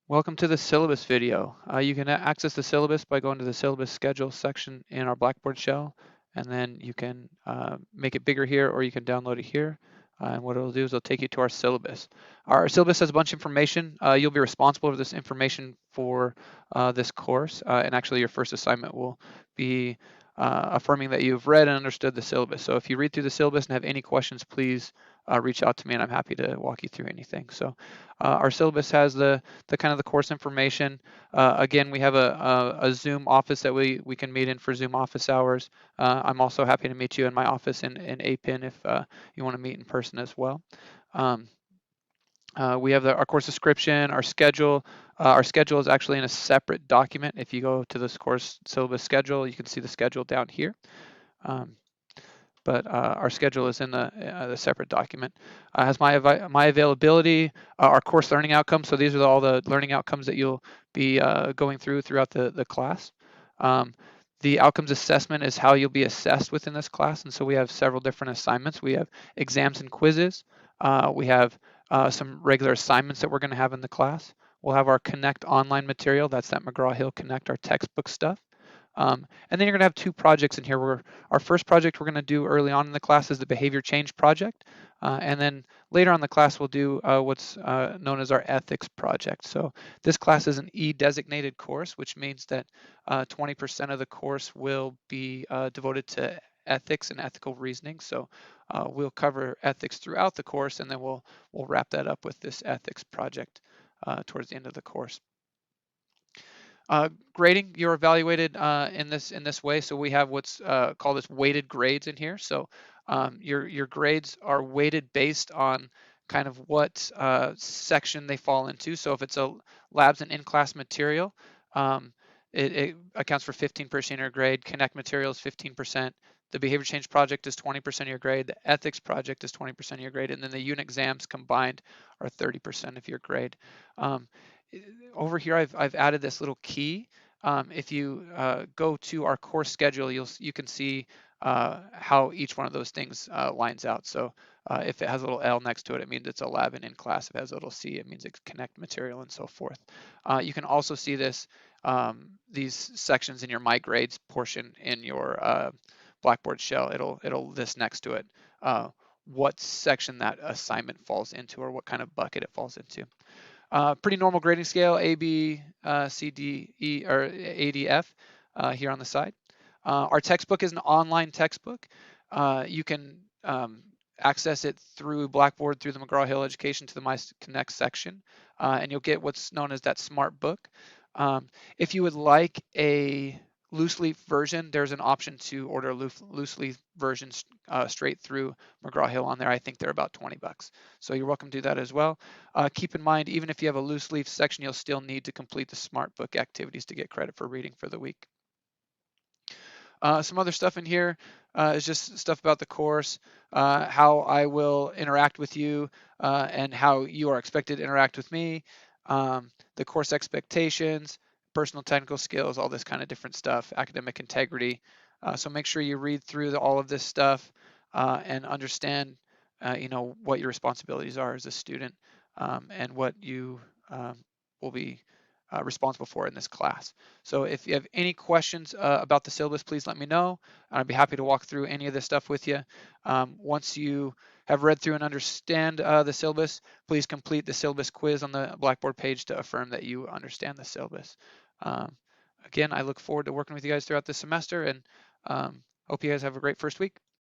Welcome to the syllabus video. You can access the syllabus by going to the syllabus schedule section in our Blackboard shell, and then you can make it bigger here, or you can download it here. And what it'll do is it'll take you to our syllabus. Our syllabus has a bunch of information. You'll be responsible for this information for this course, and actually your first assignment will be affirming that you've read and understood the syllabus. So if you read through the syllabus and have any questions, please reach out to me, and I'm happy to walk you through anything. So our syllabus has the kind of the course information. Again, we have a Zoom office that we can meet in for Zoom office hours. I'm also happy to meet you in my office in APIN if you want to meet in person as well. We have our course description, our schedule. Our schedule is actually in a separate document. If you go to this course syllabus schedule, you can see the schedule down here. But our schedule is in the separate document. Has my availability, our course learning outcomes. So these are all the learning outcomes that you'll be going through throughout the class. The outcomes assessment is how you'll be assessed within this class, and so we have several different assignments. We have exams and quizzes. We have some regular assignments that we're going to have in the class. We'll have our Connect online material. That's that McGraw-Hill Connect, our textbook stuff. And then you're going to have two projects in here. Our first project we're going to do early on in the class is the behavior change project. And then later on in the class, we'll do what's known as our ethics project. So this class is an E-designated course, which means that 20% of the course will be devoted to ethics and ethical reasoning. So we'll cover ethics throughout the course, and then we'll wrap that up with this ethics project towards the end of the course. Grading, you're evaluated in this way. So we have what's called as weighted grades in here. So your grades are weighted based on kind of what section they fall into. So if it's a labs and in-class material, it accounts for 15% of your grade. Connect materials 15%. The behavior change project is 20% of your grade. The ethics project is 20% of your grade, and then the unit exams combined are 30% of your grade. Over here, I've added this little key. If you go to our course schedule, you can see how each one of those things lines out. So if it has a little L next to it, it means it's a lab and in class. If it has a little C, it means it's connect material and so forth. You can also see these sections in your My Grades portion in your Blackboard shell. It'll list next to it what section that assignment falls into, or what kind of bucket it falls into. Pretty normal grading scale, A, B, C, D, E, or A, D, F here on the side. Our textbook is an online textbook. You can access it through Blackboard, through the McGraw-Hill Education to the My Connect section, and you'll get what's known as that smart book. If you would like a loose leaf version, there's an option to order a loose leaf version straight through McGraw-Hill on there. I think they're about $20. So you're welcome to do that as well. Keep in mind, even if you have a loose leaf section, you'll still need to complete the smart book activities to get credit for reading for the week. Some other stuff in here is just stuff about the course, how I will interact with you, and how you are expected to interact with me, the course expectations, personal technical skills, all this kind of different stuff, academic integrity. So make sure you read through all of this stuff and understand, what your responsibilities are as a student, and what you will be responsible for in this class. So if you have any questions about the syllabus, please let me know. I'd be happy to walk through any of this stuff with you. Once you have read through and understand the syllabus, please complete the syllabus quiz on the Blackboard page to affirm that you understand the syllabus. Again, I look forward to working with you guys throughout this semester, and hope you guys have a great first week.